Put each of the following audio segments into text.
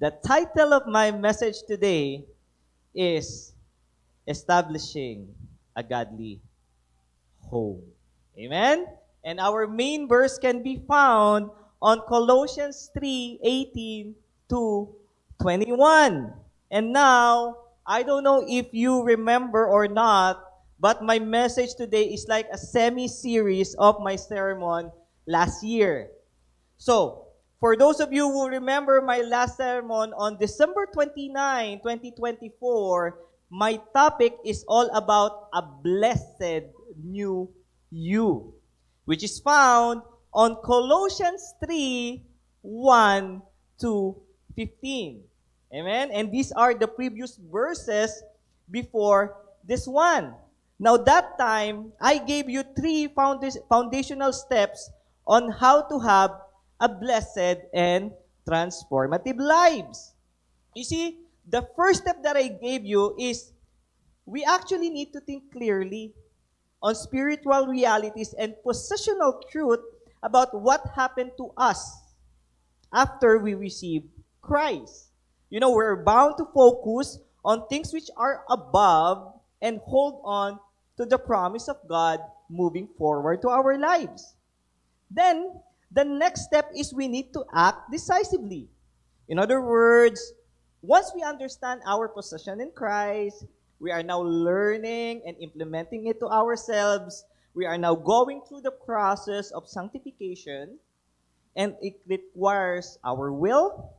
The title of my message today is Establishing a Godly Home. Amen? And our main verse can be found on Colossians 3:18 to 21. And now, I don't know if you remember or not, but my message today is like a semi-series of my sermon last year. So, for those of you who remember my last sermon on December 29, 2024, my topic is all about a blessed new you, which is found on Colossians 3:1 to 15. Amen? And these are the previous verses before this one. Now, that time, I gave you three foundational steps on how to have a blessed and transformative lives. You see, the first step that I gave you is we actually need to think clearly on spiritual realities and positional truth about what happened to us after we receive Christ. You know, we're bound to focus on things which are above and hold on to the promise of God moving forward to our lives. Then, the next step is we need to act decisively. In other words, once we understand our position in Christ, we are now learning and implementing it to ourselves. We are now going through the process of sanctification, and it requires our will,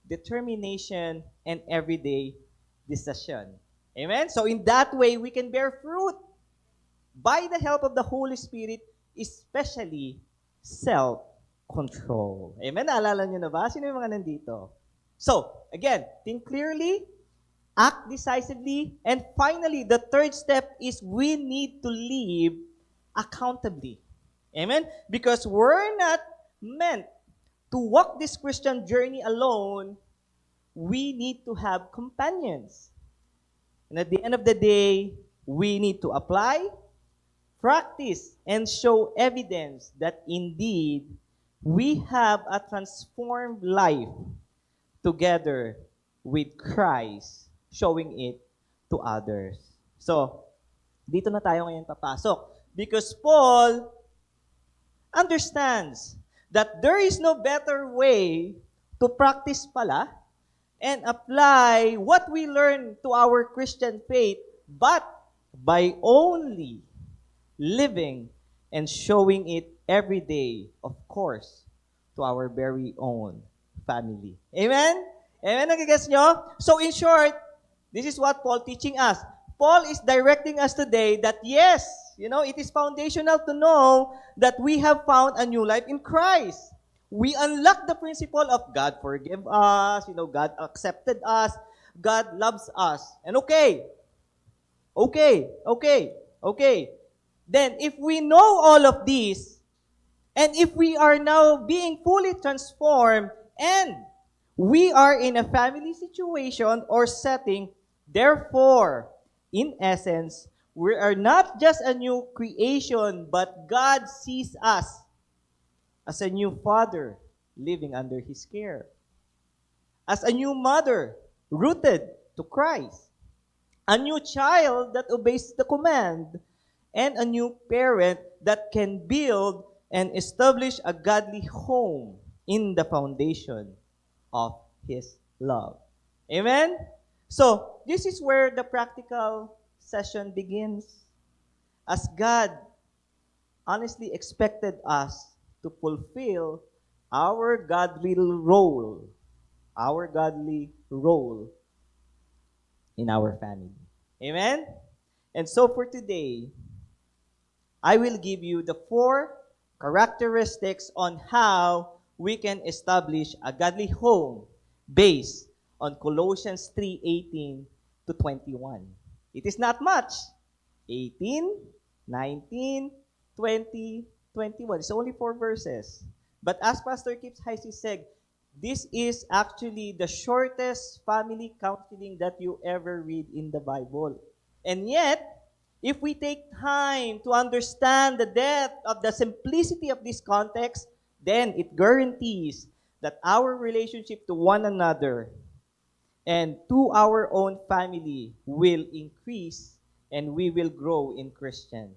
determination, and everyday decision. Amen? So in that way, we can bear fruit by the help of the Holy Spirit, especially self-control. Amen? Naalala nyo na ba? Sino yung mga nandito? So, again, think clearly, act decisively, and finally, the third step is we need to live accountably. Amen? Because we're not meant to walk this Christian journey alone. We need to have companions. And at the end of the day, we need to apply, practice, and show evidence that indeed we have a transformed life together with Christ, showing it to others. So, dito na tayo ngayon papasok. Because Paul understands that there is no better way to practice pala and apply what we learn to our Christian faith but by only living and showing it every day, of course, to our very own family. Amen? Amen? Nagigets nyo? So in short, this is what Paul teaching us. Paul is directing us today that yes, it is foundational to know that we have found a new life in Christ. We unlock the principle of God forgive us, God accepted us, God loves us. And okay. Then if we know all of these, and if we are now being fully transformed, and we are in a family situation or setting, therefore, in essence, we are not just a new creation, but God sees us as a new father living under His care, as a new mother rooted to Christ, a new child that obeys the command, and a new parent that can build and establish a godly home in the foundation of His love. Amen? So, this is where the practical session begins. As God honestly expected us to fulfill our godly role in our family. Amen? And so for today, I will give you the 4 characteristics on how we can establish a godly home based on Colossians 3:18 to 21. It is not much. 18, 19, 20, 21. It's only 4 verses. But as Pastor Kips Heisey said, this is actually the shortest family counseling that you ever read in the Bible. And yet, if we take time to understand the depth of the simplicity of this context, then it guarantees that our relationship to one another and to our own family will increase, and we will grow in Christian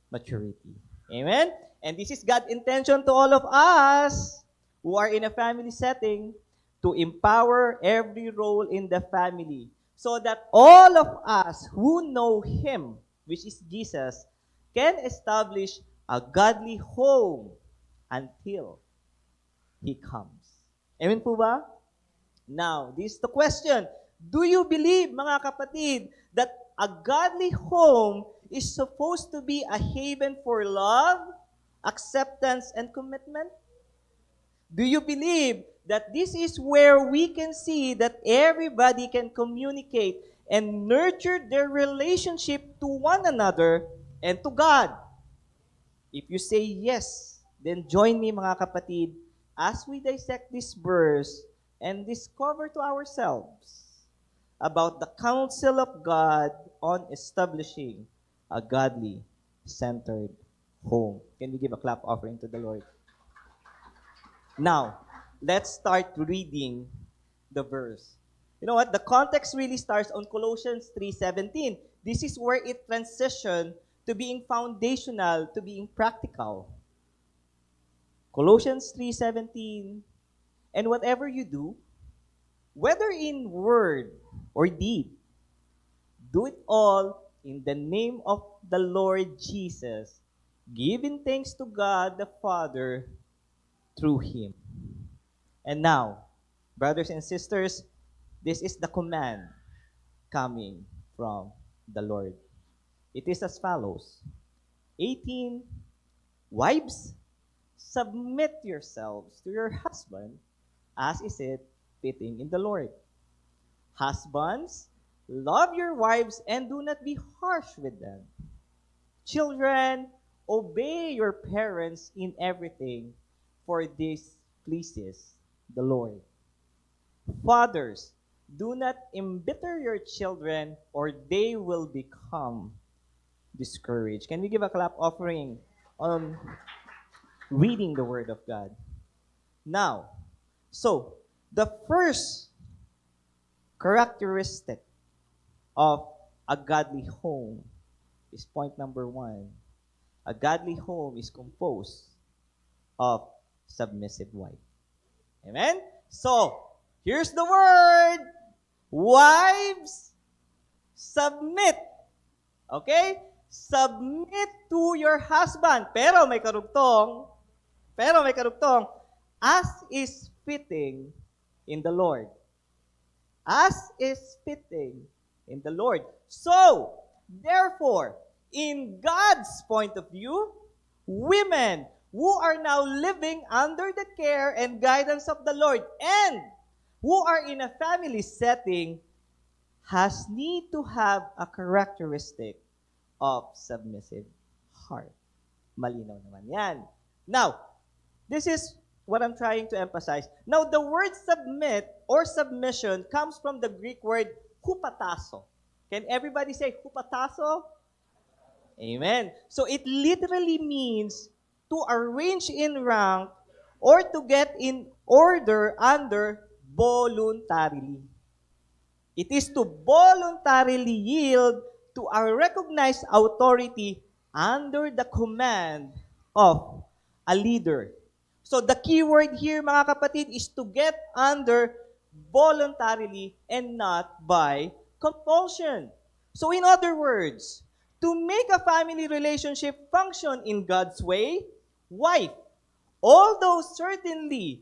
maturity. Amen? And this is God's intention to all of us who are in a family setting to empower every role in the family so that all of us who know Him, which is Jesus, can establish a godly home until He comes. Amen po ba? Now, this is the question. Do you believe, mga kapatid, that a godly home is supposed to be a haven for love, acceptance, and commitment? Do you believe that this is where we can see that everybody can communicate and nurture their relationship to one another and to God? If you say yes, then join me, mga kapatid, as we dissect this verse and discover to ourselves about the counsel of God on establishing a godly centered home. Can we give a clap offering to the Lord? Now, let's start reading the verse. You know what? The context really starts on Colossians 3:17. This is where it transitioned to being foundational, to being practical. Colossians 3:17, and whatever you do, whether in word or deed, do it all in the name of the Lord Jesus, giving thanks to God the Father through Him. And now, brothers and sisters, this is the command coming from the Lord. It is as follows. 18, wives, submit yourselves to your husband, as is it fitting in the Lord. Husbands, love your wives and do not be harsh with them. Children, obey your parents in everything, for this pleases the Lord. Fathers, do not embitter your children, or they will become discouraged. Can we give a clap offering on reading the Word of God? Now, so, the first characteristic of a godly home is point number 1. A godly home is composed of submissive wife. Amen? So, here's the word. Wives, submit. Okay? Submit to your husband. Pero may karugtong, as is fitting in the Lord. As is fitting in the Lord. So, therefore, in God's point of view, women who are now living under the care and guidance of the Lord and who are in a family setting has need to have a characteristic of submissive heart. Malinaw naman yan. Now, this is what I'm trying to emphasize. Now, the word submit or submission comes from the Greek word hupatasso. Can everybody say hupatasso? Amen. So it literally means to arrange in rank or to get in order under voluntarily. It is to voluntarily yield to a recognized authority under the command of a leader. So the key word here, mga kapatid, is to get under voluntarily and not by compulsion. So in other words, to make a family relationship function in God's way, wife, although certainly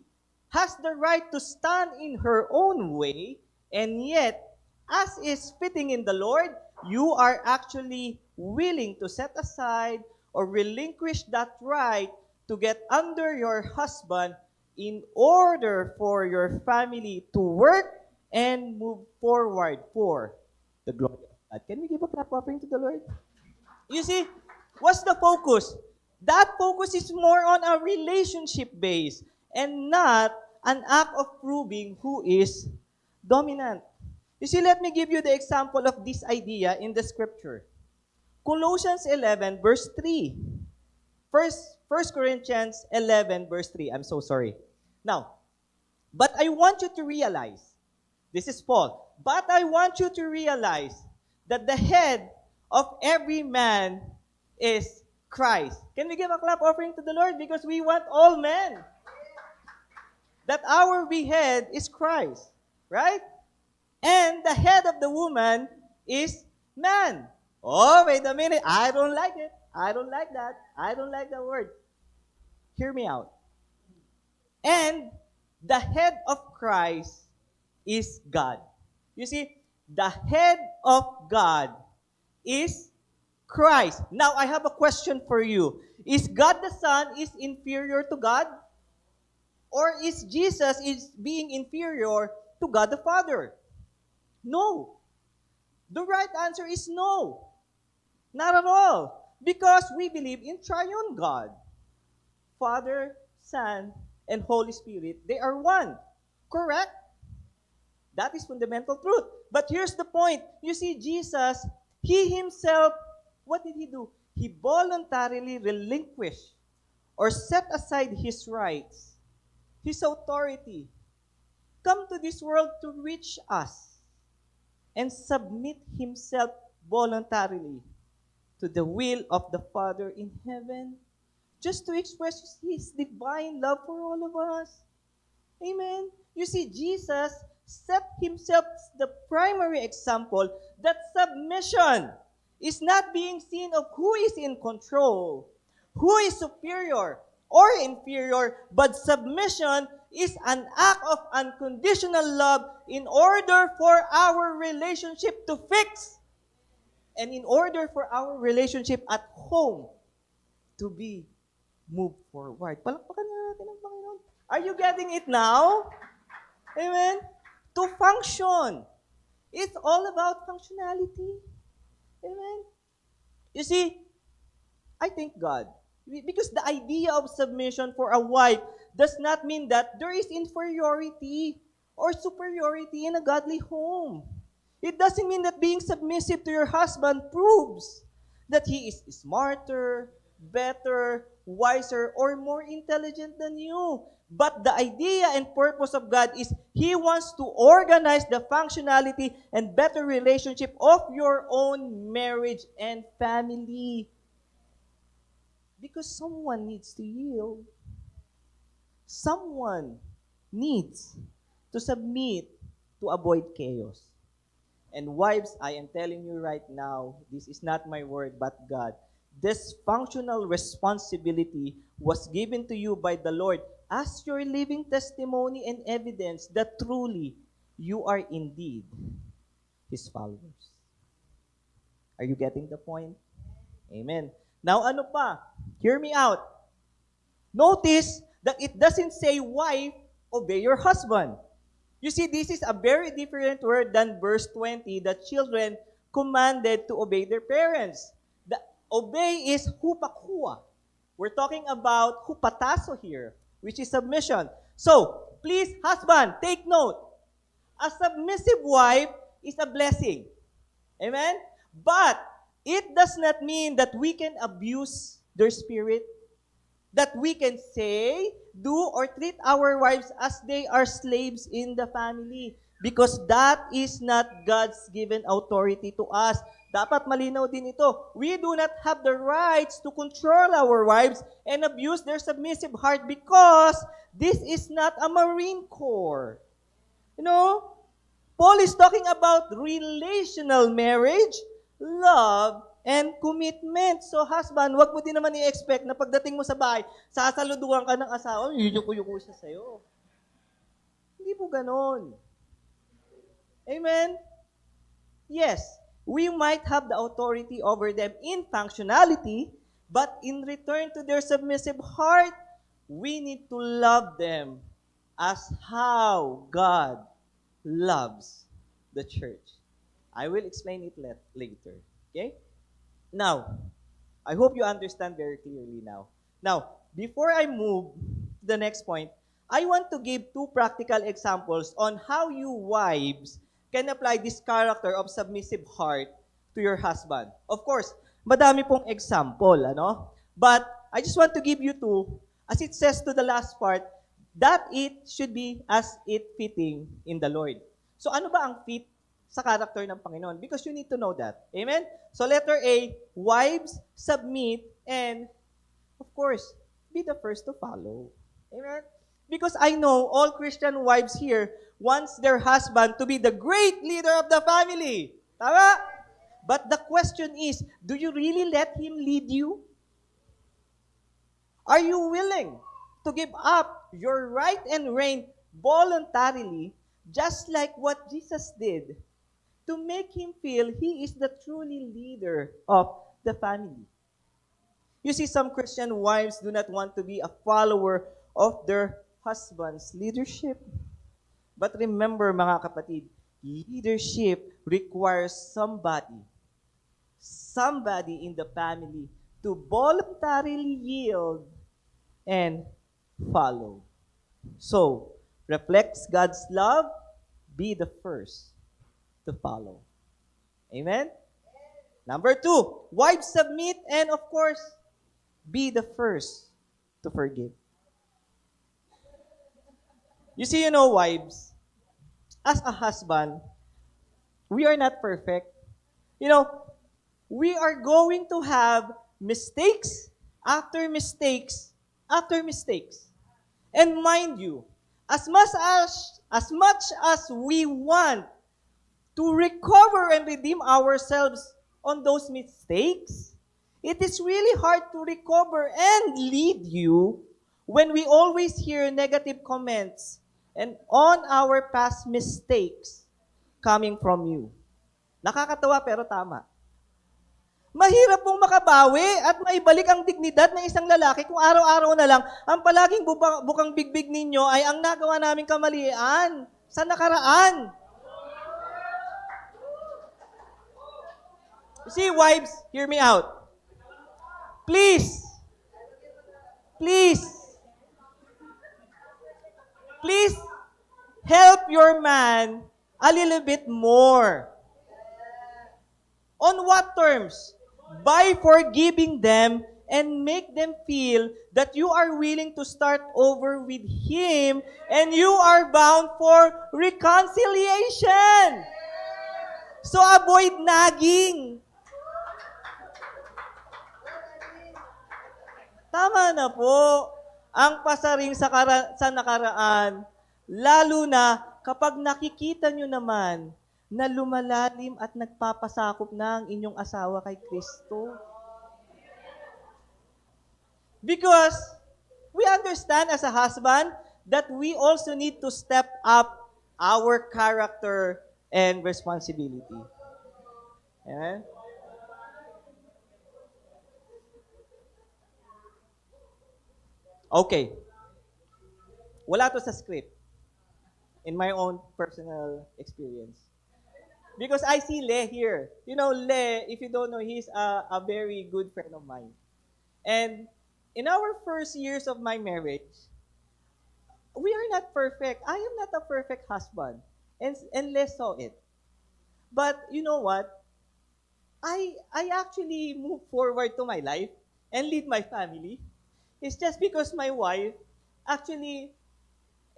has the right to stand in her own way, and yet, as is fitting in the Lord, you are actually willing to set aside or relinquish that right to get under your husband in order for your family to work and move forward for the glory of God. Can we give a clap offering to the Lord? You see, what's the focus? That focus is more on a relationship base and not an act of proving who is dominant. You see, let me give you the example of this idea in the scripture. Colossians 11, verse 3. First Corinthians 11, verse 3. I'm so sorry. Now, but I want you to realize This is Paul. But I want you to realize that the head of every man is Christ. Can we give a clap offering to the Lord? Because we want all men. That our head is Christ. Right? And the head of the woman is man. Oh, wait a minute. I don't like it. I don't like that. I don't like that word. Hear me out. And the head of Christ is God. You see, the head of God is Christ. Now, I have a question for you. Is God the Son is inferior to God? Or is Jesus is being inferior to God the Father? No. The right answer is no. Not at all. Because we believe in triune God. Father, Son, and Holy Spirit, they are one. Correct? That is fundamental truth. But here's the point. You see, Jesus, He Himself, what did He do? He voluntarily relinquished or set aside His rights, His authority, come to this world to reach us and submit Himself voluntarily to the will of the Father in heaven, just to express His divine love for all of us. Amen. You see, Jesus set Himself the primary example that submission is not being seen of who is in control, who is superior or inferior, but submission is an act of unconditional love in order for our relationship to fix and in order for our relationship at home to be moved forward. Palakpakan na natin ang Panginoon. Are you getting it now? Amen? To function. It's all about functionality. Amen? You see, I thank God. Because the idea of submission for a wife does not mean that there is inferiority or superiority in a godly home. It doesn't mean that being submissive to your husband proves that he is smarter, better, wiser, or more intelligent than you. But the idea and purpose of God is He wants to organize the functionality and better relationship of your own marriage and family. Because someone needs to yield. Someone needs to submit to avoid chaos. And wives, I am telling you right now, this is not my word, but God. This functional responsibility was given to you by the Lord as your living testimony and evidence that truly you are indeed His followers. Are you getting the point? Amen. Now, ano pa? Hear me out. Notice that it doesn't say, wife, obey your husband. You see, this is a very different word than verse 20, that children commanded to obey their parents. The obey is hupakua. We're talking about hupataso here, which is submission. So, please, husband, take note. A submissive wife is a blessing. Amen? But it does not mean that we can abuse their spirit, that we can say, do, or treat our wives as they are slaves in the family. Because that is not God's given authority to us. Dapat malinaw din ito. We do not have the rights to control our wives and abuse their submissive heart because this is not a Marine Corps. You know, Paul is talking about relational marriage, love, and commitment. So, husband, wag mo din naman i-expect na pagdating mo sa bahay, sasaluduhan ka ng asawa, yuko-yuko siya sa'yo. Hindi po ganon. Amen? Yes, we might have the authority over them in functionality, but in return to their submissive heart, we need to love them as how God loves the church. I will explain it later. Okay? Now, I hope you understand very clearly now. Now, before I move to the next point, I want to give two practical examples on how you wives can apply this character of submissive heart to your husband. Of course, madami pong example, ano? But I just want to give you two, as it says to the last part, that it should be as it fitting in the Lord. So ano ba ang fit sa character ng Panginoon? Because you need to know that. Amen? So letter A, wives, submit, and of course, be the first to follow. Amen? Because I know all Christian wives here wants their husband to be the great leader of the family. Tama? But the question is, do you really let him lead you? Are you willing to give up your right and reign voluntarily, just like what Jesus did, to make him feel he is the truly leader of the family? You see, some Christian wives do not want to be a follower of their husband's leadership. But remember, mga kapatid, leadership requires somebody in the family to voluntarily yield and follow. So, reflects God's love, be the first to follow. Amen? Number 2, wives submit, and of course, be the first to forgive. You see, wives, as a husband, we are not perfect. We are going to have mistakes after mistakes after mistakes. And mind you, as much as we want to recover and redeem ourselves on those mistakes, it is really hard to recover and lead you when we always hear negative comments and on our past mistakes coming from you. Nakakatawa pero tama. Mahirap pong makabawi at maibalik ang dignidad ng isang lalaki kung araw-araw na lang ang palaging bukang bigbig ninyo ay ang nagawa naming kamalian sa nakaraan. You see, wives, hear me out. Please help your man a little bit more. On what terms? By forgiving them and make them feel that you are willing to start over with him and you are bound for reconciliation. So avoid nagging. Tama na po ang pasaring sa nakaraan, lalo na kapag nakikita nyo naman na lumalalim at nagpapasakop na ang inyong asawa kay Kristo. Because we understand as a husband that we also need to step up our character and responsibility. Amen? Okay. Wala to sa script. In my own personal experience. Because I see Le here. Le, if you don't know, he's a very good friend of mine. And in our first years of my marriage, we are not perfect. I am not a perfect husband. And Le saw it. But you know what? I actually moved forward to my life and lead my family. It's just because my wife actually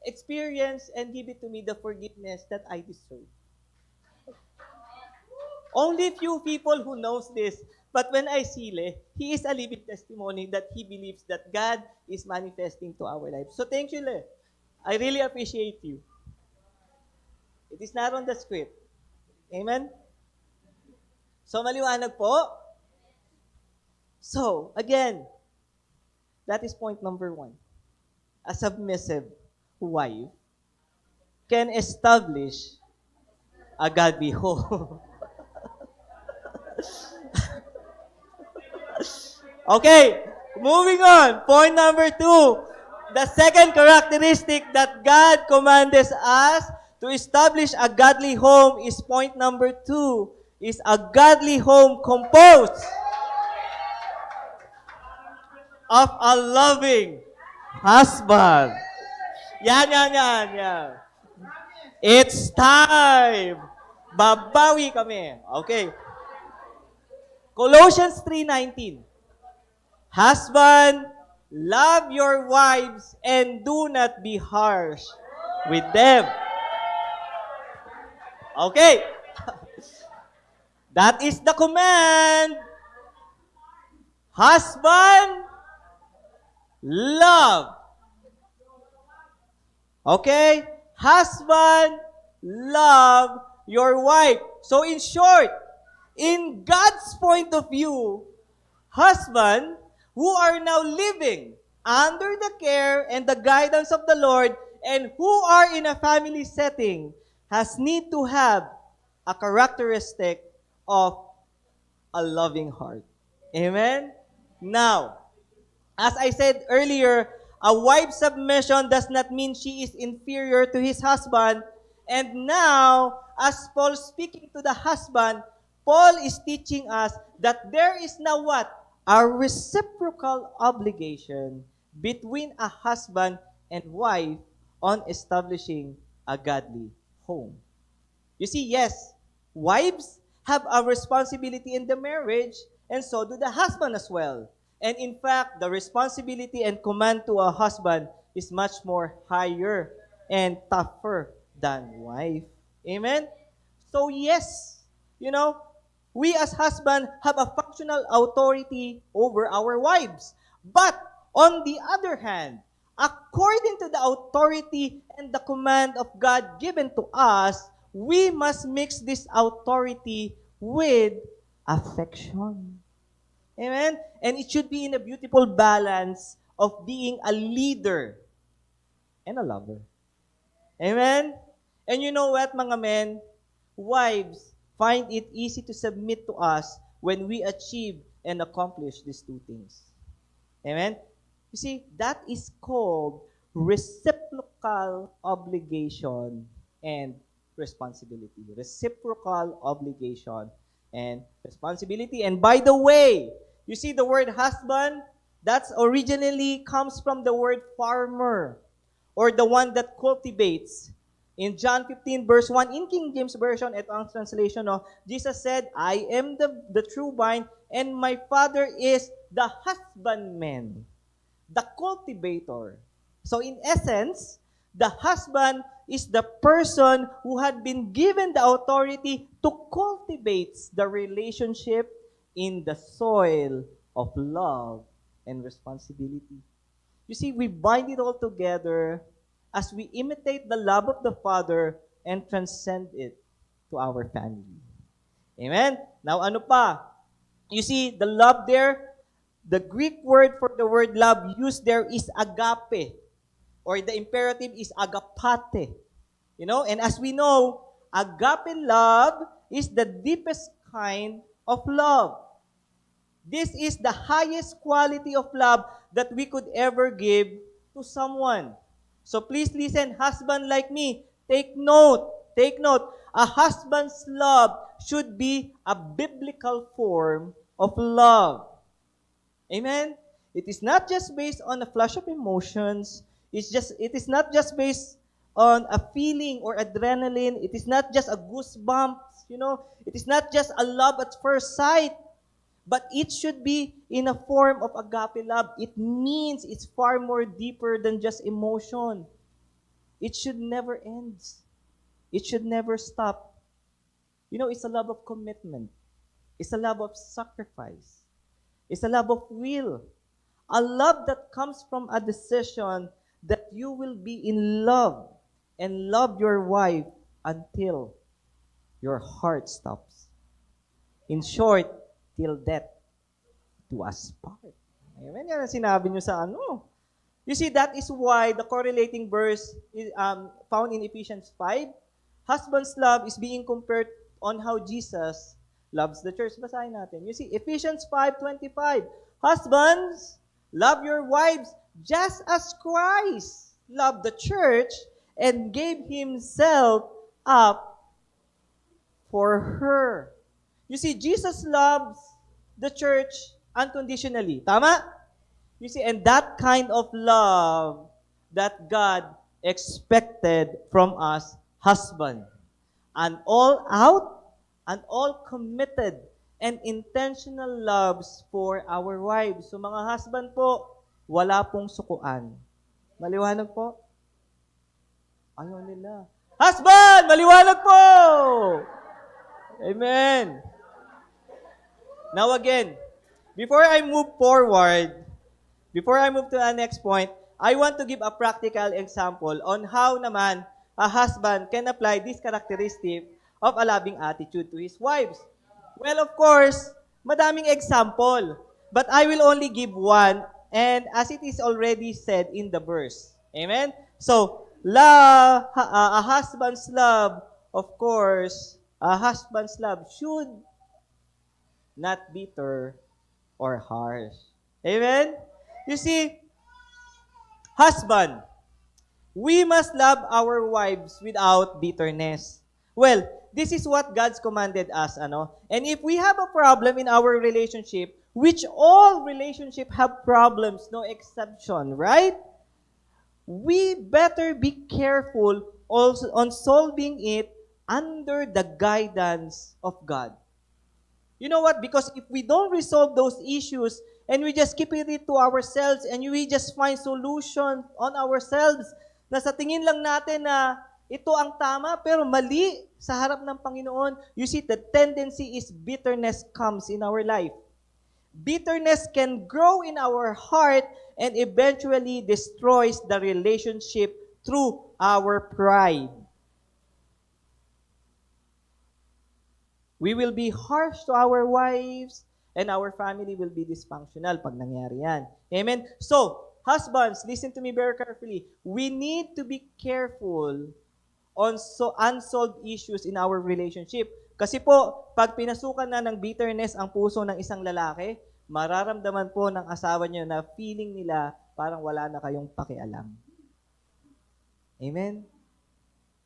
experienced and give it to me the forgiveness that I deserve. Only few people who knows this, but when I see Le, he is a living testimony that he believes that God is manifesting to our lives. So thank you, Le. I really appreciate you. It is not on the script. Amen? So maliwanag po. So, again, that is point number 1. A submissive wife can establish a godly home. Okay, moving on. Point number 2. The second characteristic that God commanded us to establish a godly home is point number 2, is a godly home composed of a loving husband. Yan. It's time. Babawi kami. Okay. Colossians 3:19. Husband, love your wives and do not be harsh with them. Okay. That is the command. Husband, love. Okay? Husband, love your wife. So in short, in God's point of view, husband who are now living under the care and the guidance of the Lord and who are in a family setting has need to have a characteristic of a loving heart. Amen? Now, as I said earlier, a wife's submission does not mean she is inferior to his husband. And now, as Paul speaking to the husband, Paul is teaching us that there is now what? A reciprocal obligation between a husband and wife on establishing a godly home. You see, yes, wives have a responsibility in the marriage, and so do the husband as well. And in fact, the responsibility and command to a husband is much more higher and tougher than wife. Amen? So yes, we as husband have a functional authority over our wives. But on the other hand, according to the authority and the command of God given to us, we must mix this authority with affection. Amen? And it should be in a beautiful balance of being a leader and a lover. Amen? And you know what, mga men? Wives find it easy to submit to us when we achieve and accomplish these two things. Amen? You see, that is called reciprocal obligation and responsibility. Reciprocal obligation and responsibility. And by the way, you see the word husband, that's originally comes from the word farmer or the one that cultivates. In John 15 verse 1, in King James Version, ito ang translation, Jesus said, I am the true vine and my Father is the husbandman, the cultivator. So in essence, the husband is the person who had been given the authority to cultivate the relationship in the soil of love and responsibility. You see, we bind it all together as we imitate the love of the Father and transcend it to our family. Amen? Now, ano pa? You see, the love there, the Greek word for the word love used there is agape, or the imperative is agapate. And as we know, agape love is the deepest kind of love. This is the highest quality of love that we could ever give to someone. So please listen, husband like me, take note. A husband's love should be a biblical form of love. Amen? It is not just based on a flash of emotions. It is not just based on a feeling or adrenaline. It is not just a goosebumps, It is not just a love at first sight. But it should be in a form of agape love. It means it's far more deeper than just emotion. It should never end. It should never stop. It's a love of commitment. It's a love of sacrifice. It's a love of will. A love that comes from a decision that you will be in love and love your wife until your heart stops. In short, till death do us part. Amen? Yan ang sinabi nyo sa ano. You see, that is why the correlating verse is found in Ephesians 5. Husband's love is being compared on how Jesus loves the church. Basahin natin. You see, Ephesians 5:25. Husbands, love your wives just as Christ loved the church and gave himself up for her. You see, Jesus loves the church unconditionally. Tama? You see, and that kind of love that God expected from us, husband. An all-out, an all-committed, and intentional loves for our wives. So mga husband po, wala pong sukuan. Maliwanag po? Ayaw nila. Husband, maliwanag po! Amen. Now again, before I move forward, before I move to the next point, I want to give a practical example on how naman a husband can apply this characteristic of a loving attitude to his wives. Well, of course, madaming example, but I will only give one, and as it is already said in the verse. Amen? So, a husband's love, of course, a husband's love should not bitter or harsh. Amen? You see, husband, we must love our wives without bitterness. Well, this is what God's commanded us, ano? And if we have a problem in our relationship, which all relationship have problems, no exception, right? We better be careful also on solving it under the guidance of God. You know what? Because if we don't resolve those issues and we just keep it to ourselves and we just find solution on ourselves na sa tingin lang natin na ito ang tama pero mali sa harap ng Panginoon, you see, the tendency is bitterness comes in our life. Bitterness can grow in our heart and eventually destroys the relationship through our pride. We will be harsh to our wives, and our family will be dysfunctional pag nangyari yan. Amen? So, husbands, listen to me very carefully. We need to be careful on unsolved issues in our relationship. Kasi po, pag pinasukan na ng bitterness ang puso ng isang lalaki, mararamdaman po ng asawa niyo na feeling nila parang wala na kayong pakialam. Amen?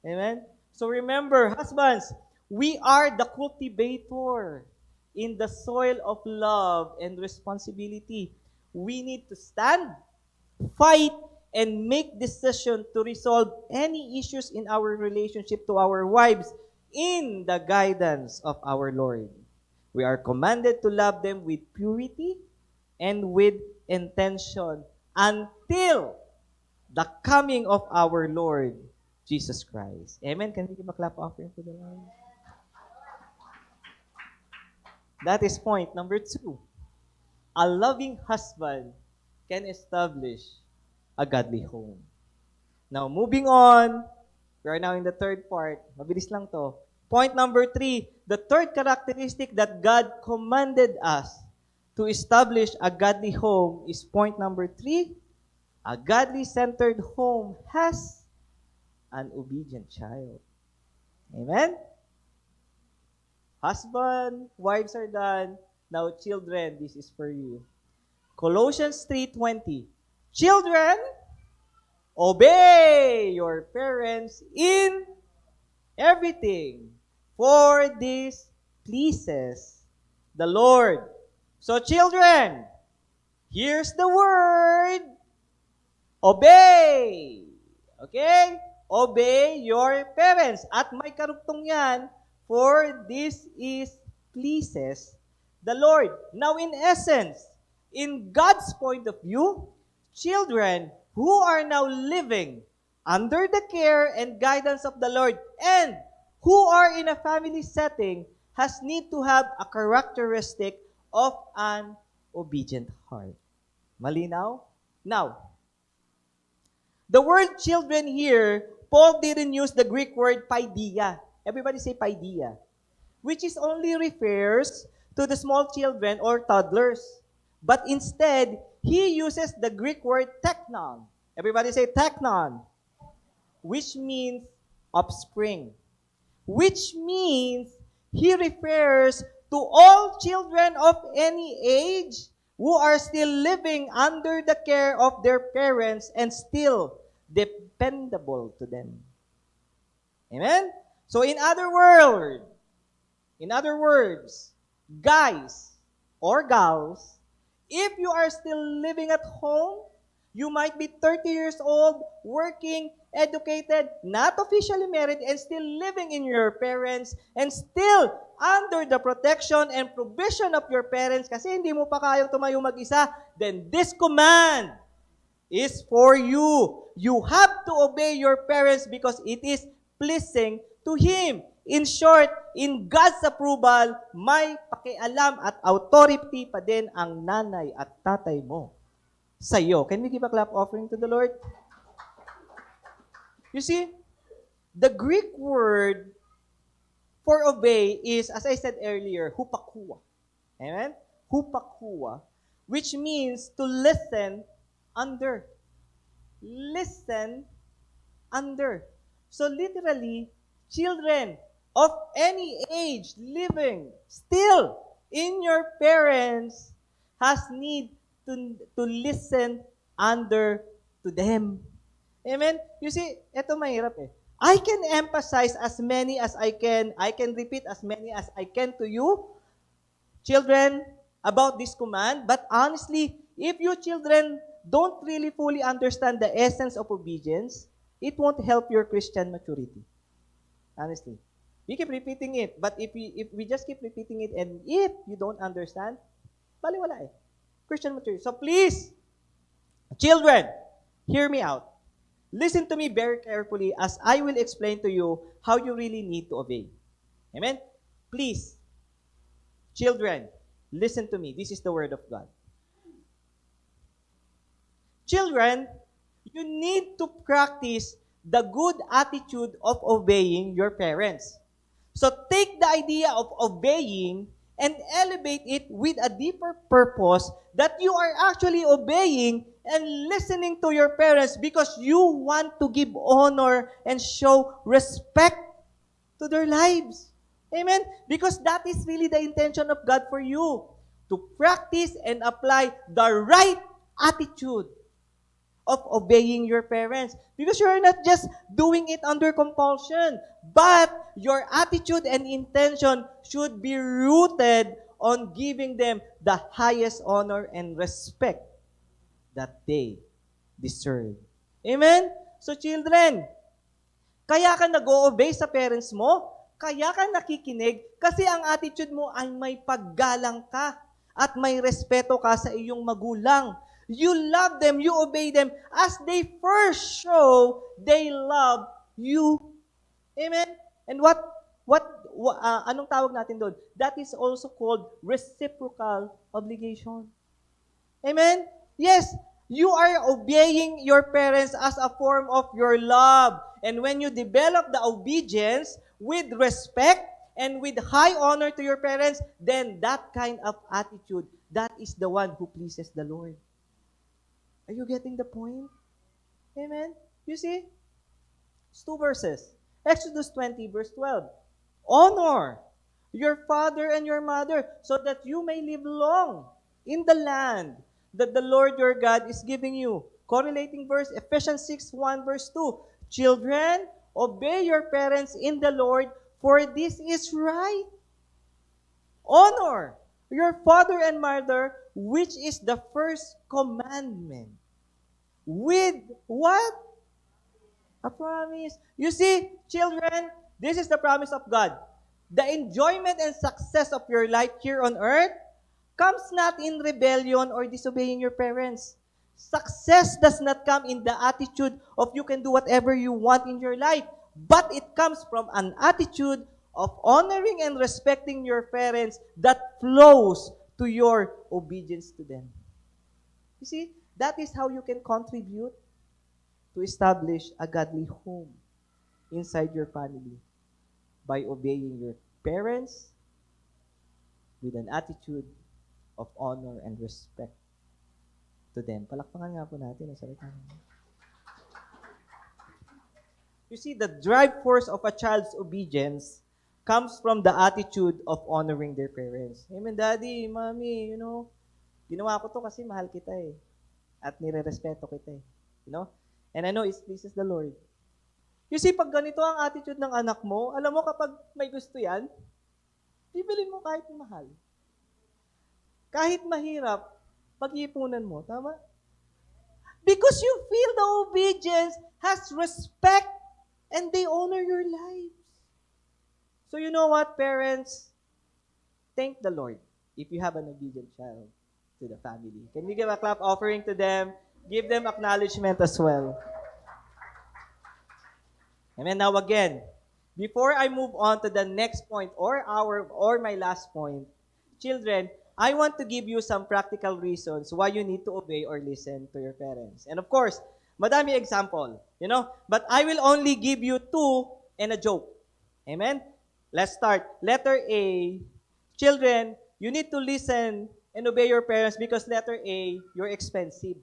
Amen? So remember, husbands, we are the cultivator in the soil of love and responsibility. We need to stand, fight, and make decision to resolve any issues in our relationship to our wives in the guidance of our Lord. We are commanded to love them with purity and with intention until the coming of our Lord Jesus Christ. Amen? Can we give a clap offering to the Lord? That is point number 2. A loving husband can establish a godly home. Now, moving on, we are now in the third part. Mabilis lang to. Point number 3, the third characteristic that God commanded us to establish a godly home is point number 3, a godly-centered home has an obedient child. Amen? Husband, wives are done. Now, children, this is for you. Colossians 3:20. Children, obey your parents in everything, for this pleases the Lord. So, children, here's the word, obey. Okay? Obey your parents. At may karugtong yan, for this is pleases the Lord. Now, in essence, in God's point of view, children who are now living under the care and guidance of the Lord and who are in a family setting has need to have a characteristic of an obedient heart. Malinaw? Now, the word children here, Paul didn't use the Greek word paideia. Everybody say paideia. Which is only refers to the small children or toddlers. But instead, he uses the Greek word teknon. Everybody say teknon. Which means offspring. Which means he refers to all children of any age who are still living under the care of their parents and still dependable to them. Amen? So in other words, guys or gals, if you are still living at home, you might be 30 years old, working, educated, not officially married, and still living in your parents, and still under the protection and provision of your parents kasi hindi mo pa kayang tumayo mag-isa, then this command is for you. You have to obey your parents because it is pleasing to Him. In short, in God's approval, may pakialam at authority pa din ang nanay at tatay mo sa iyo. Can we give a clap offering to the Lord? You see, the Greek word for obey is, as I said earlier, hupakua. Amen? Hupakua, which means to listen under. Listen under. So literally, children of any age living still in your parents has need to listen under to them. Amen? You see, ito mahirap eh. I can emphasize as many as I can. I can repeat as many as I can to you, children, about this command. But honestly, if you children don't really fully understand the essence of obedience, it won't help your Christian maturity. Honestly. We keep repeating it, but if we just keep repeating it and if you don't understand, baliwala eh. Christian maturity. So please, children, hear me out. Listen to me very carefully as I will explain to you how you really need to obey. Amen? Please, children, listen to me. This is the word of God. Children, you need to practice the good attitude of obeying your parents. So take the idea of obeying and elevate it with a deeper purpose that you are actually obeying and listening to your parents because you want to give honor and show respect to their lives. Amen? Because that is really the intention of God for you, to practice and apply the right attitude of obeying your parents. Because you're not just doing it under compulsion, but your attitude and intention should be rooted on giving them the highest honor and respect that they deserve. Amen? So children, kaya ka nag-o-obey sa parents mo, kaya ka nakikinig, kasi ang attitude mo ay may paggalang ka at may respeto ka sa iyong magulang. You love them, you obey them as they first show they love you. Amen? And anong tawag natin doon? That is also called reciprocal obligation. Amen? Yes, you are obeying your parents as a form of your love. And when you develop the obedience with respect and with high honor to your parents, then that kind of attitude, that is the one who pleases the Lord. Are you getting the point? Amen? You see? It's 2 verses. Exodus 20, verse 12. Honor your father and your mother so that you may live long in the land that the Lord your God is giving you. Correlating verse, Ephesians 6:1, verse 2. Children, obey your parents in the Lord, for this is right. Honor your father and mother, which is the first commandment. With what? A promise. You see, children, this is the promise of God. The enjoyment and success of your life here on earth comes not in rebellion or disobeying your parents. Success does not come in the attitude of you can do whatever you want in your life, but it comes from an attitude of honoring and respecting your parents that flows to your obedience to them. You see, that is how you can contribute to establish a godly home inside your family by obeying your parents with an attitude of honor and respect to them. Palakpakan nga po natin ang salita niya. You see, the drive force of a child's obedience comes from the attitude of honoring their parents. Amen, Daddy, Mommy, ginawa ko to kasi mahal kita eh. At nire-respeto kita eh. And I know it pleases the Lord. You see, pag ganito ang attitude ng anak mo, alam mo kapag may gusto yan, bibilin mo kahit mahal. Kahit mahirap, pag-iipunan mo. Tama? Because you feel the obedience has respect and they honor your lives. So you know what, parents? Thank the Lord if you have an obedient child to the family. Can we give a clap offering to them? Give them acknowledgement as well. Amen. Now again, before I move on to the next point or my last point, children, I want to give you some practical reasons why you need to obey or listen to your parents. And of course, madami example, but I will only give you two and a joke. Amen? Let's start. Letter A, children, you need to listen and obey your parents because letter A, you're expensive.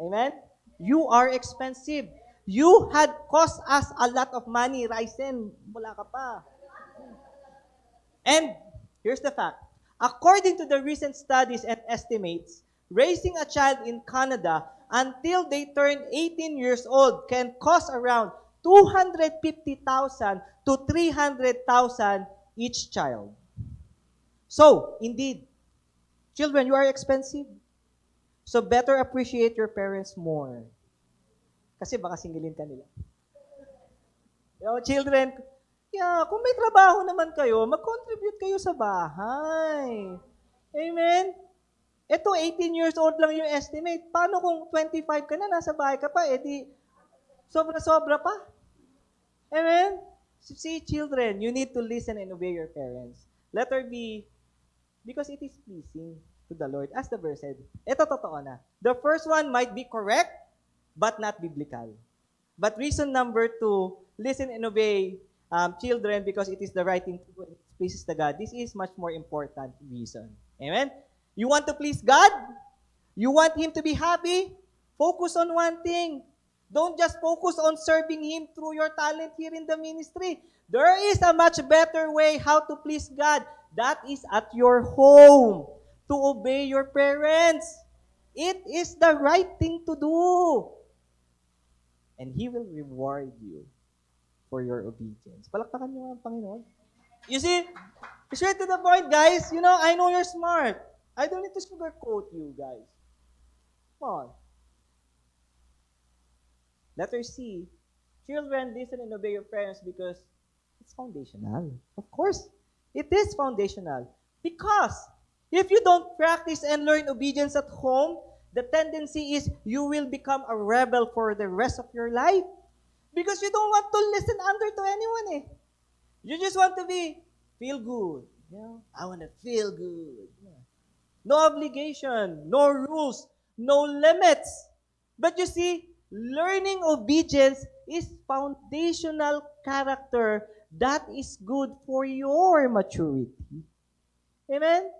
Amen? You are expensive. You had cost us a lot of money, Ryzen. Wala ka pa. And here's the fact. According to the recent studies and estimates, raising a child in Canada until they turn 18 years old can cost around 250,000 to 300,000 each child. So, indeed, children, you are expensive. So, better appreciate your parents more. Kasi baka singilin ka nila. Children, kung may trabaho naman kayo, mag-contribute kayo sa bahay. Amen? Ito, 18 years old lang yung estimate. Paano kung 25 ka na, nasa bahay ka pa, di sobra-sobra pa? Amen? See, children, you need to listen and obey your parents. Letter B, because it is pleasing to the Lord. As the verse said, ito totoo na. The first one might be correct, but not biblical. But reason number 2, listen and obey children because it is the right thing to do and it pleases the God. This is much more important reason. Amen? You want to please God? You want Him to be happy? Focus on one thing. Don't just focus on serving Him through your talent here in the ministry. There is a much better way how to please God. That is at your home, to obey your parents. It is the right thing to do. And He will reward you for your obedience. Palakpakan niyo ang Panginoon. You see, straight to the point, guys. I know you're smart. I don't need to sugarcoat you, guys. Come on. Letter C, children, listen and obey your parents because it's foundational. Of course, it is foundational. Because if you don't practice and learn obedience at home, the tendency is you will become a rebel for the rest of your life. Because you don't want to listen under to anyone. You just want to feel good. I want to feel good. No obligation, no rules, no limits. But you see, learning obedience is foundational character that is good for your maturity. Amen?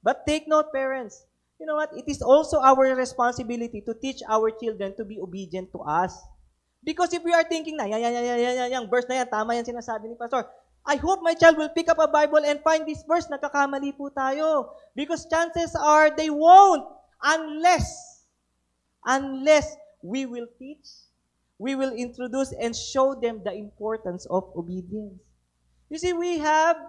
But take note, parents. You know what? It is also our responsibility to teach our children to be obedient to us. Because if we are thinking na, yung verse na yan, tama yan sinasabi ni Pastor, I hope my child will pick up a Bible and find this verse, nagkakamali po tayo. Because chances are they won't unless we will teach, we will introduce and show them the importance of obedience. You see, we have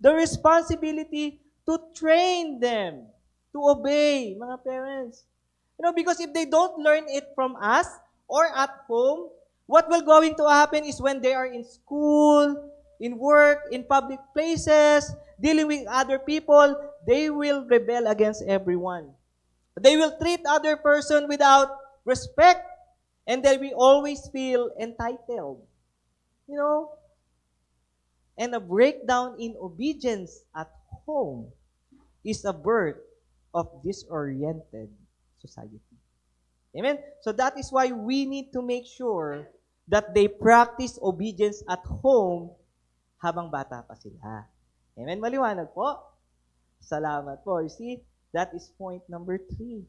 the responsibility to train them to obey, mga parents. Because if they don't learn it from us or at home, what will going to happen is when they are in school, in work, in public places, dealing with other people, they will rebel against everyone. They will treat other person without respect, and they will always feel entitled. And a breakdown in obedience at home is a birth of disoriented society. Amen? So that is why we need to make sure that they practice obedience at home habang bata pa sila. Amen? Maliwanag po? Salamat po. You see, that is point number 3.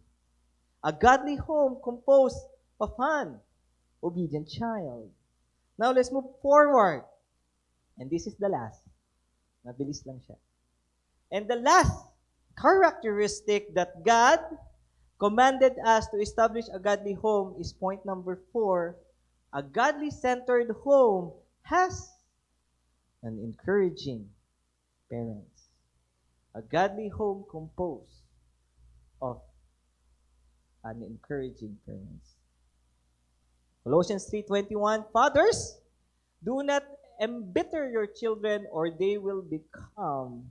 A godly home composed of an obedient child. Now, let's move forward. And this is the last. Mabilis lang siya. And the last characteristic that God commanded us to establish a godly home is point number 4. A godly-centered home has an encouraging parents. A godly home composed of an encouraging parents. Colossians 3:21, Fathers, do not embitter your children or they will become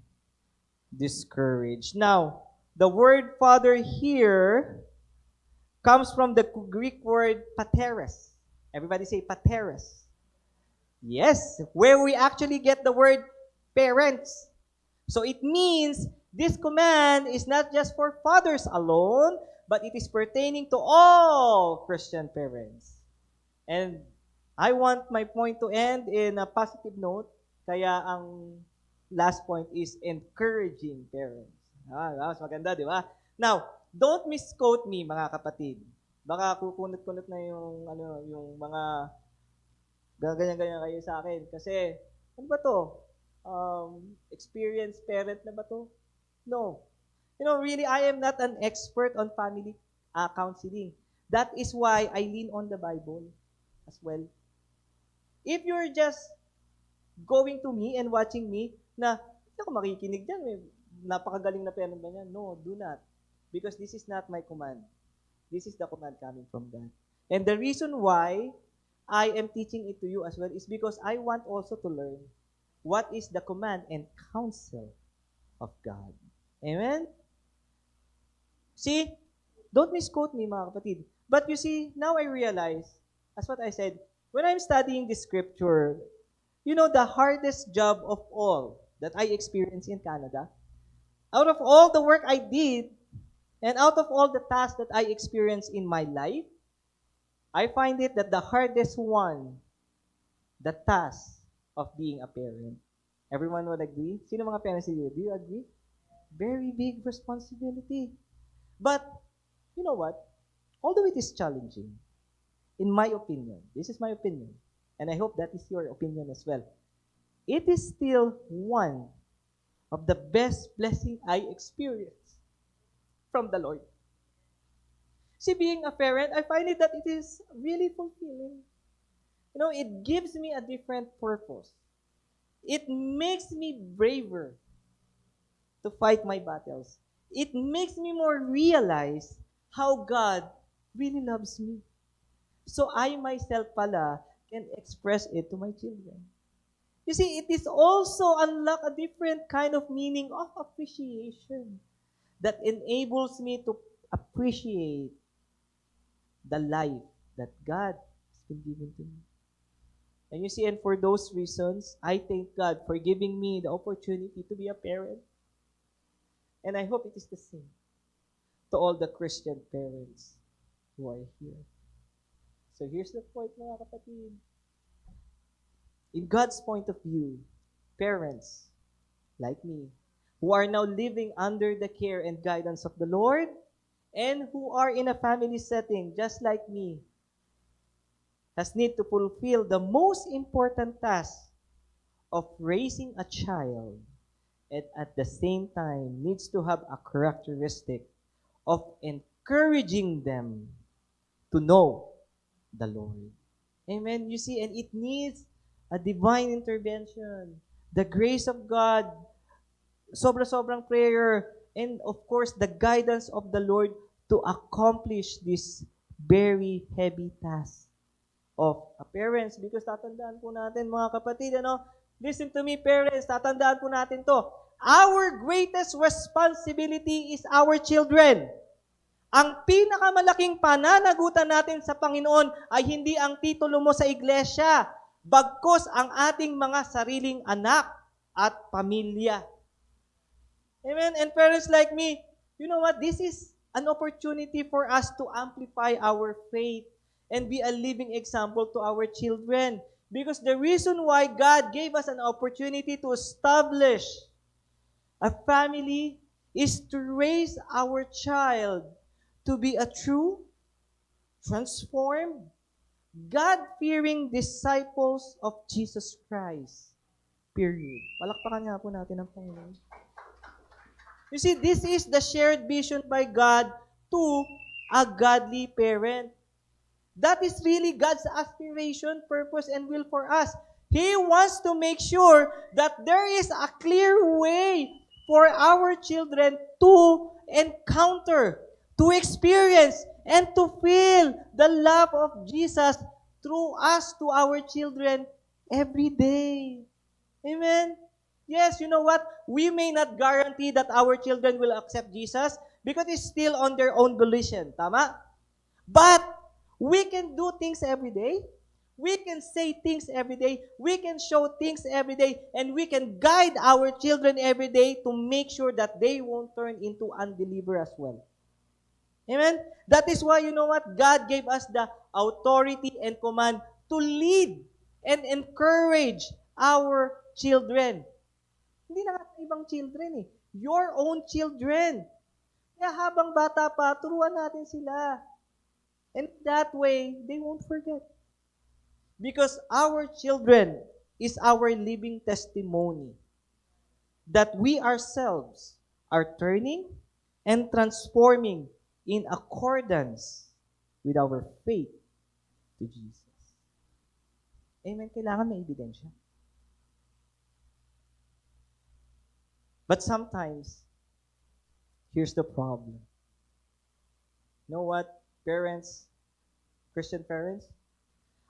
discouraged. Now, the word father here comes from the Greek word pateres. Everybody say pateres. Yes, where we actually get the word parents. So it means this command is not just for fathers alone, but it is pertaining to all Christian parents. And I want my point to end in a positive note. Kaya ang last point is encouraging parents. Mas maganda, di ba? Now, don't misquote me, mga kapatid. Baka kukunot-kunot na yung mga gaganyan-ganyan kayo sa akin. Kasi, ano ba to? Experienced parent na ba to? No. Really, I am not an expert on family counseling. That is why I lean on the Bible as well. If you're just going to me and watching me, na, hindi ako makikinig dyan, napakagaling na parent ba yan? No, do not. Because this is not my command. This is the command coming from God. And the reason why I am teaching it to you as well is because I want also to learn what is the command and counsel of God. Amen? See, don't misquote me, mga kapatid. But you see, now I realize, as what I said, when I'm studying this scripture, the hardest job of all that I experienced in Canada, out of all the work I did, and out of all the tasks that I experienced in my life, I find it that the hardest one, the task of being a parent. Everyone would agree? Sino mga parents here? Do you agree? Very big responsibility. But, you know what? Although it is challenging, in my opinion, this is my opinion, and I hope that is your opinion as well, it is still one of the best blessing I experienced from the Lord. See, being a parent, I find it that it is really fulfilling. It gives me a different purpose. It makes me braver to fight my battles. It makes me more realize how God really loves me. So I myself pala can express it to my children. You see, it is also unlock a different kind of meaning of appreciation that enables me to appreciate the life that God has been given to me. And you see, and for those reasons, I thank God for giving me the opportunity to be a parent. And I hope it is the same to all the Christian parents who are here. So here's the point, mga kapatid. In God's point of view, parents like me, who are now living under the care and guidance of the Lord, and who are in a family setting just like me, has need to fulfill the most important task of raising a child, and at the same time needs to have a characteristic of encouraging them to know the Lord. Amen. You see, and it needs a divine intervention, the grace of God, sobra-sobrang prayer, and of course, the guidance of the Lord to accomplish this very heavy task of parents. Because tatandaan po natin, mga kapatid, listen to me, parents, tatandaan po natin to. Our greatest responsibility is our children. Ang pinakamalaking pananagutan natin sa Panginoon ay hindi ang titulo mo sa iglesia, bagkus ang ating mga sariling anak at pamilya. Amen? And parents like me, you know what? This is an opportunity for us to amplify our faith and be a living example to our children. Because the reason why God gave us an opportunity to establish a family is to raise our child to be a true, transformed, God-fearing disciples of Jesus Christ. Period. Palakpakan nga po natin ang Panginoon. You see, this is the shared vision by God to a godly parent. That is really God's aspiration, purpose, and will for us. He wants to make sure that there is a clear way for our children to encounter, to experience, and to feel the love of Jesus through us to our children every day. Amen? Yes, you know what? We may not guarantee that our children will accept Jesus because it's still on their own volition. Tama? But we can do things every day. We can say things every day. We can show things every day. And we can guide our children every day to make sure that they won't turn into unbeliever as well. Amen? That is why, you know what? God gave us the authority and command to lead and encourage our children. Hindi na nga ibang children eh. Your own children. Kaya habang bata pa, turuan natin sila. And that way, they won't forget. Because our children is our living testimony that we ourselves are turning and transforming in accordance with our faith to Jesus. Amen? Kailangan may ebidensya. But sometimes, here's the problem. You know what, parents, Christian parents?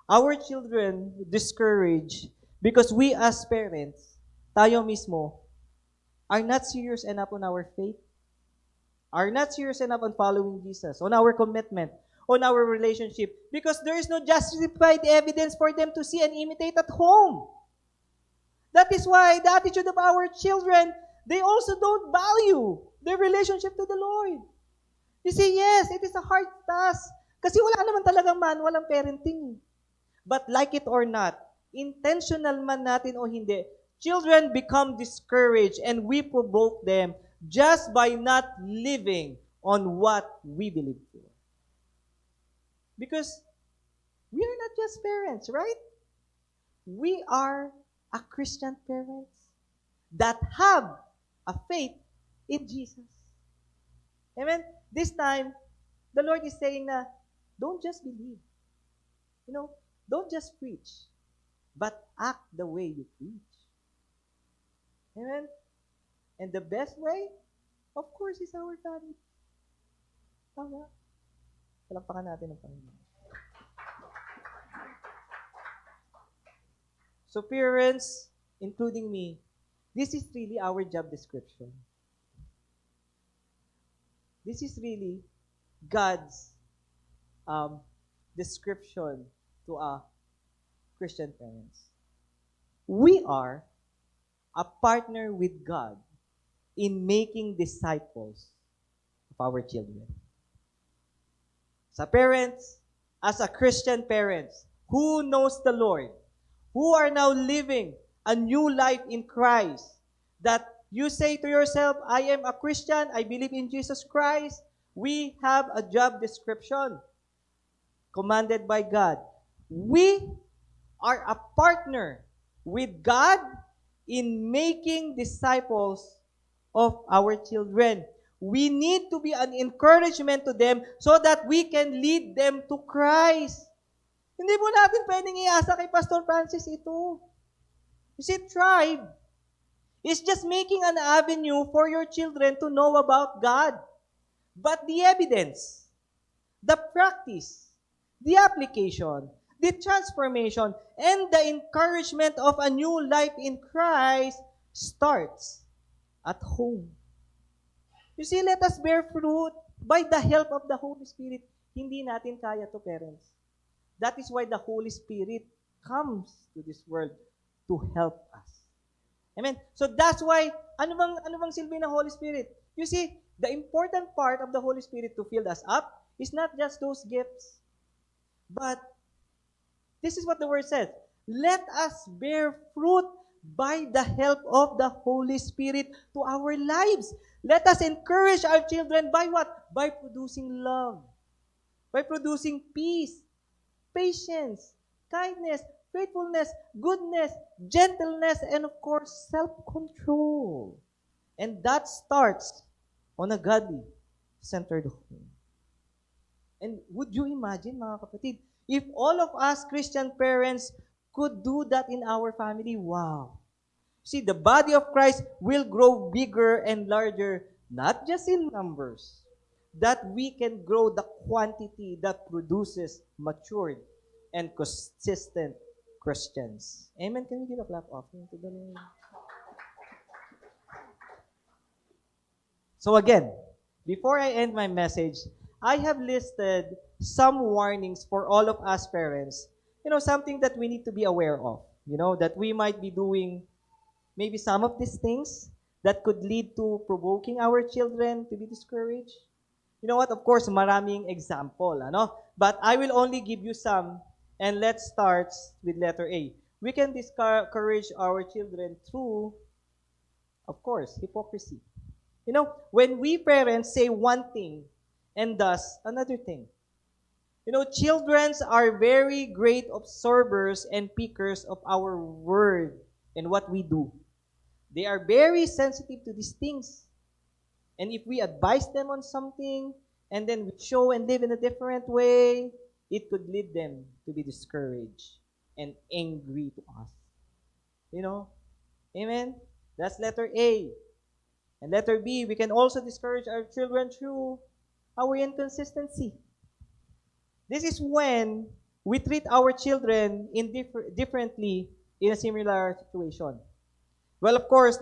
Our children discourage because we as parents, tayo mismo, are not serious enough on our faith, are not serious enough on following Jesus, on our commitment, on our relationship, because there is no justified evidence for them to see and imitate at home. That is why the attitude of our children, they also don't value their relationship to the Lord. You see, yes, it is a hard task. Kasi wala naman talagang manual ang parenting. But like it or not, intentional man natin o hindi, children become discouraged and we provoke them just by not living on what we believe for. Because we are not just parents, right? We are a Christian parents that have a faith in Jesus. Amen? This time, the Lord is saying na, don't just believe. You know, don't just preach, but act the way you preach. Amen? And the best way, of course, is our family. Tama? Palakpakan natin ang Panginoon. So parents, including me, this is really our job description. This is really God's description to Christian parents. We are a partner with God in making disciples of our children. Sa parents, as a Christian parents, who knows the Lord, who are now living a new life in Christ, that you say to yourself, I am a Christian, I believe in Jesus Christ, we have a job description commanded by God. We are a partner with God in making disciples of our children. We need to be an encouragement to them so that we can lead them to Christ. Hindi po natin pwedeng iasa kay Pastor Francis ito. You see, Tribe is just making an avenue for your children to know about God. But the evidence, the practice, the application, the transformation, and the encouragement of a new life in Christ starts at home. You see, let us bear fruit by the help of the Holy Spirit. Hindi natin kaya to, parents. That is why the Holy Spirit comes to this world to help us. Amen? So that's why, ano bang silbi ng Holy Spirit? You see, the important part of the Holy Spirit to fill us up is not just those gifts, but this is what the word says. Let us bear fruit by the help of the Holy Spirit to our lives. Let us encourage our children by what? By producing love. By producing peace, patience, kindness, faithfulness, goodness, gentleness, and of course, self-control. And that starts on a godly-centered home. And would you imagine, mga kapatid, if all of us Christian parents could do that in our family? Wow. See, the body of Christ will grow bigger and larger, not just in numbers, that we can grow the quantity that produces matured and consistent Christians. Amen? Can we give a clap offering to the Lord? So again, before I end my message, I have listed some warnings for all of us parents. something that we need to be aware of. That we might be doing maybe some of these things that could lead to provoking our children to be discouraged. You know what? Of course, maraming example, But I will only give you some, and let's start with letter A. We can discourage our children through, of course, hypocrisy. When we parents say one thing and does another thing. Children are very great observers and pickers of our word and what we do. They are very sensitive to these things. And if we advise them on something, and then we show and live in a different way, it could lead them to be discouraged and angry to us. Amen? That's letter A. And letter B, we can also discourage our children through our inconsistency. This is when we treat our children differently in a similar situation. Well, of course,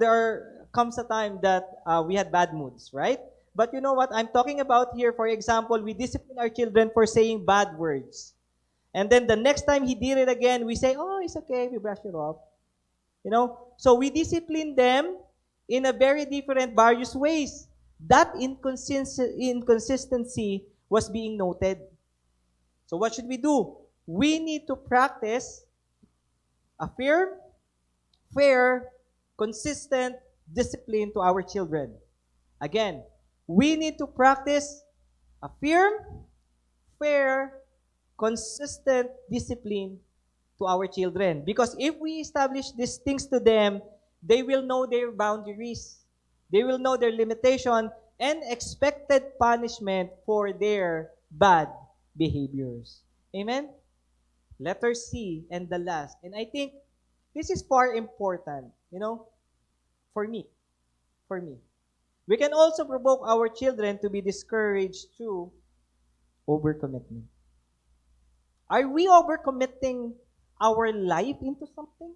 comes a time that we had bad moods, right? But you know what? I'm talking about here, for example, we discipline our children for saying bad words. And then the next time he did it again, we say, oh, it's okay, we brush it off. So we discipline them in a very different, various ways. That inconsistency was being noted. So what should we do? We need to practice a fair, consistent discipline to our children. Again, we need to practice a fair, consistent discipline to our children. Because if we establish these things to them, they will know their boundaries. They will know their limitation and expected punishment for their bad behaviors. Amen? Letter C and the last. And I think this is far important, for me. We can also provoke our children to be discouraged through overcommitment. Are we overcommitting our life into something?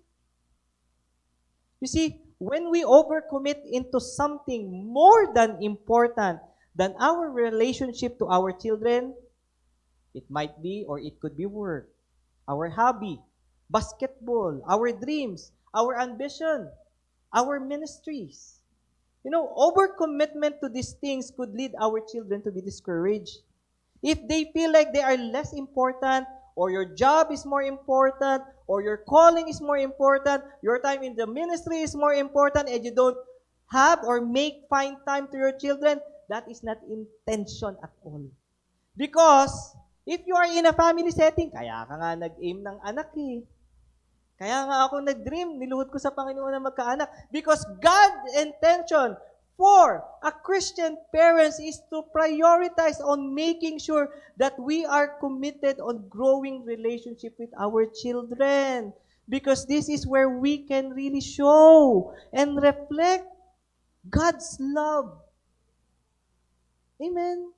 You see, when we overcommit into something more than important than our relationship to our children, it might be or it could be work, our hobby, basketball, our dreams, our ambition, our ministries. Overcommitment to these things could lead our children to be discouraged. If they feel like they are less important, or your job is more important, or your calling is more important, your time in the ministry is more important, and you don't have or find time to your children, that is not intention at all. Because if you are in a family setting, kaya ka nga nag-aim ng anak eh. Kaya nga ako nag-dream, niluhod ko sa Panginoon na magkaanak. Because God's intention for a Christian parents is to prioritize on making sure that we are committed on growing relationship with our children. Because this is where we can really show and reflect God's love. Amen.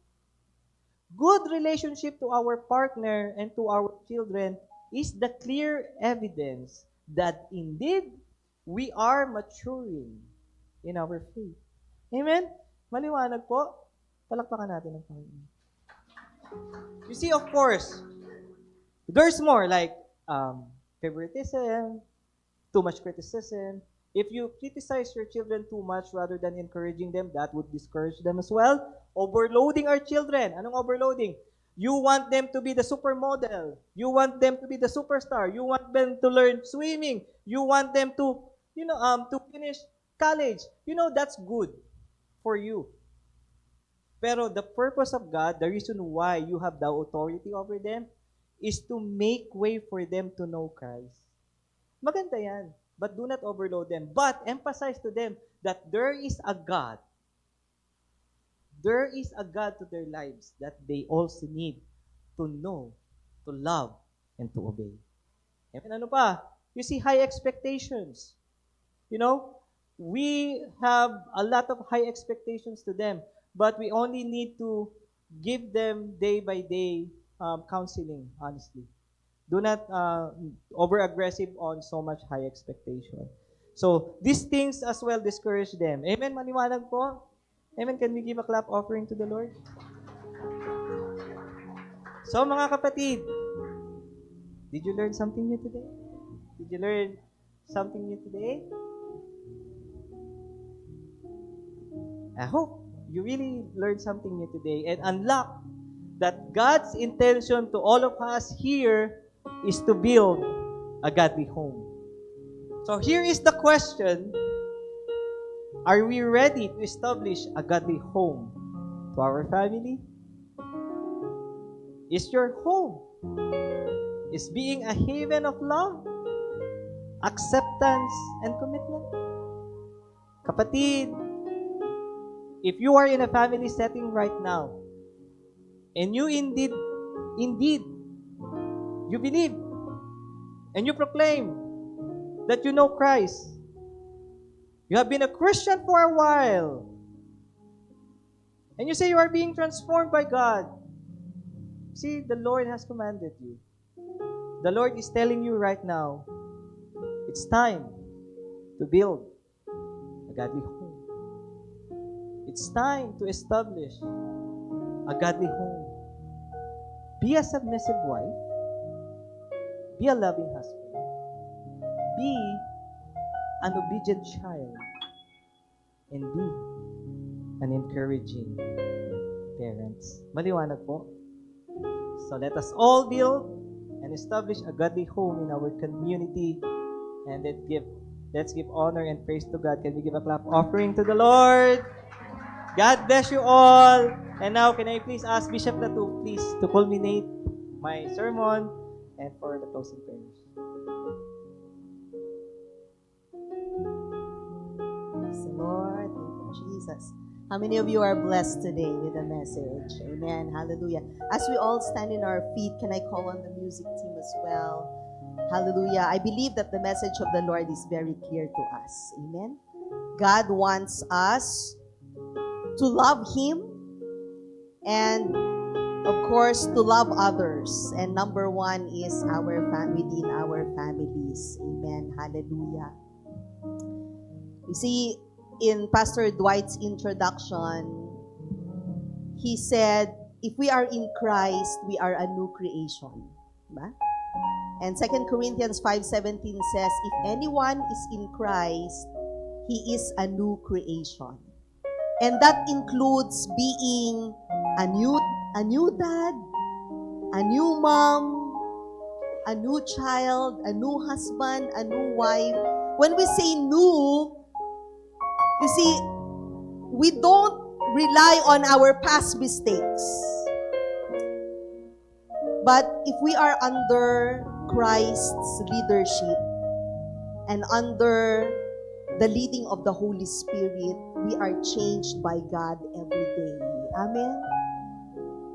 Good relationship to our partner and to our children is the clear evidence that indeed we are maturing in our faith. Amen? Maliwanag po. Palakpakan natin ang Panginoon. You see, of course, there's more like favoritism, too much criticism. If you criticize your children too much rather than encouraging them, that would discourage them as well. Overloading our children. Anong overloading? You want them to be the supermodel. You want them to be the superstar. You want them to learn swimming. You want them to, to finish college. That's good for you. Pero the purpose of God, the reason why you have the authority over them, is to make way for them to know Christ. Maganda yan. But do not overload them. But emphasize to them that there is a God. There is a God to their lives that they also need to know, to love, and to obey. And ano pa? You see, high expectations. We have a lot of high expectations to them, but we only need to give them day by day counseling, honestly. Do not over-aggressive on so much high expectation. So, these things as well discourage them. Amen? Maliwanag po? Amen? Can we give a clap offering to the Lord? So, mga kapatid, Did you learn something new today? Did you learn something new today? I hope you really learned something new today and unlock that God's intention to all of us here is to build a godly home. So here is the question: are we ready to establish a godly home to our family? Is your home is being a haven of love, acceptance, and commitment? Kapatid, if you are in a family setting right now, and you indeed, you believe, and you proclaim that you know Christ, you have been a Christian for a while, and you say you are being transformed by God, see, the Lord has commanded you. The Lord is telling you right now, it's time to build a godly home. It's time to establish a godly home. Be a submissive wife. Be a loving husband. Be an obedient child. And be an encouraging parents. Maliwanag po. So let us all build and establish a godly home in our community. And let's give honor and praise to God. Can we give a clap offering to the Lord? God bless you all. And now, can I please ask Bishop na to culminate my sermon and for the closing prayers. Praise the Lord. Thank you, Jesus. How many of you are blessed today with the message? Amen. Hallelujah. As we all stand in our feet, can I call on the music team as well? Hallelujah. I believe that the message of the Lord is very clear to us. Amen. God wants us to love Him and, of course, to love others. And number one is within our families. Amen. Hallelujah. You see, in Pastor Dwight's introduction, he said, if we are in Christ, we are a new creation. Diba? And 2 Corinthians 5:17 says, if anyone is in Christ, he is a new creation. And that includes being a new dad, a new mom, a new child, a new husband, a new wife. When we say new, you see, we don't rely on our past mistakes. But if we are under Christ's leadership and under the leading of the Holy Spirit, we are changed by God every day. Amen?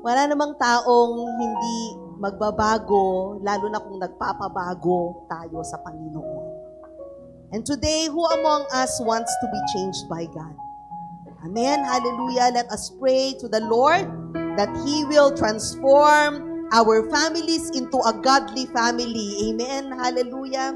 Wala namang taong hindi magbabago, lalo na kung nagpapabago tayo sa Panginoon. And today, who among us wants to be changed by God? Amen? Hallelujah. Let us pray to the Lord that He will transform our families into a godly family. Amen? Hallelujah.